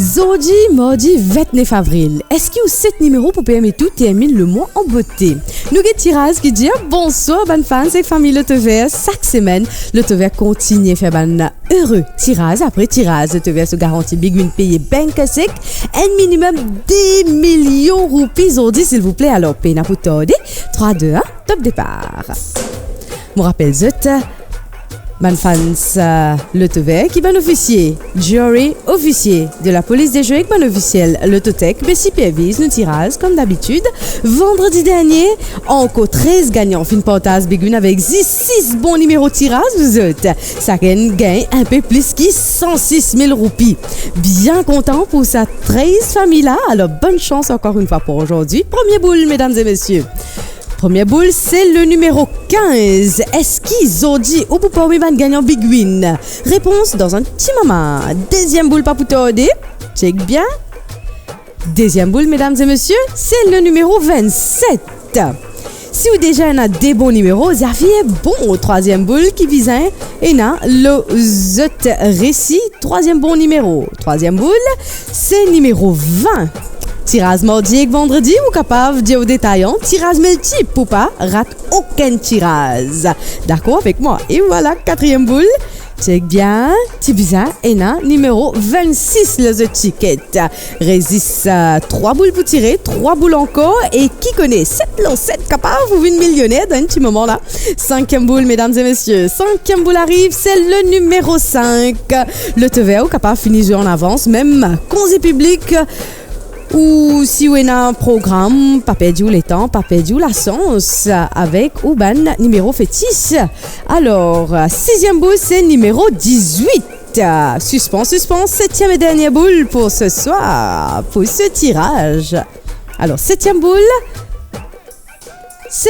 Zodi, mardi 29 avril. Est-ce qu'il y a 7 numéros pour permettre tout termine le mois en beauté? Nous avons tirage qui dit bonsoir, bonne fans et famille Le Vert. Chaque semaine, Le Vert continue à faire un heureux tirage après tirage. Le Vert se garantit Big Win payer banque sec. Un minimum 10 millions de roupies aujourd'hui, s'il vous plaît. Alors, payez pour tarder. 3, 2, 1, top départ. Je rappelle Man fans, Le Vert qui ban officier, jury officier de la police des jeux avec ban officiel, le Totec, Bessie Pervis, nous tirage comme d'habitude. Vendredi dernier, encore 13 gagnants fin portage Big Win avec 6 bons numéros de tirage, vous autres. Ça gagne un peu plus que 106 000 roupies. Bien content pour sa 13 famille-là, alors bonne chance encore une fois pour aujourd'hui. Premier boule, mesdames et messieurs. Première boule, c'est le numéro 15. Est-ce qu'ils ont dit ou pour pas gagnant Big Win? Réponse dans un petit moment. Deuxième boule, pas pour tarder. Check bien. Deuxième boule, mesdames et messieurs, c'est le numéro 27. Si vous déjà en avez des bons numéros, vous avez bon. Troisième boule qui vise un et le zot récit. Troisième bon numéro. Troisième boule, c'est numéro 20. Tirage mardi et vendredi, ou capable de dire aux détaillants, tirage multiple pour pas rate aucun tirage. D'accord avec moi? Et voilà, quatrième boule. Check bien. Tibuza, Ena, numéro 26, le ticket. Résiste 3 boules pour tirer, 3 boules encore. Et qui connaît 7 lots, 7 capable, vous une millionnaire dans un petit moment là. Cinquième boule, mesdames et messieurs. Cinquième boule arrive, c'est le numéro 5. Le Vert, ou capable finir jouer en avance, même conseil public. Ou si vous avez un programme, pas perdu le temps, pas perdu la chance avec Ouban numéro fétiche. Alors, sixième boule, c'est numéro 18. Suspense, 7e et dernière boule pour ce soir, pour ce tirage. Alors, 7e boule, c'est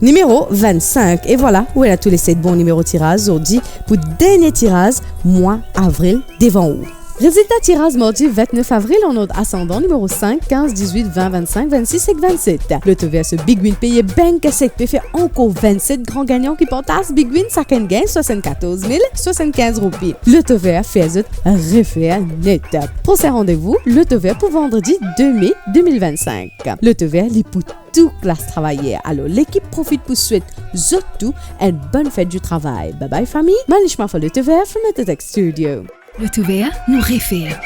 numéro 25. Et voilà, où elle a tous les 7 bons numéros de tirage aujourd'hui pour dernier tirage, mois avril devant vous. Résultat tirage mardi 29 avril en ordre ascendant numéro 5, 15, 18, 20, 25, 26 et 27. Le Vert ce Big Win payé banque sec fait encore 27 grands gagnants qui portent Big Win ça gagne 74 075 roupies. Le Vert fait refaire net. Pour ces rendez-vous, le Vert pour vendredi 2 mai 2025. Le Vert lit pour toute classe travailler. Alors l'équipe profite pour souhaiter surtout une bonne fête du travail. Bye bye famille. Manishma for le Vert from the Tech Studio. Le Vert nous réfère.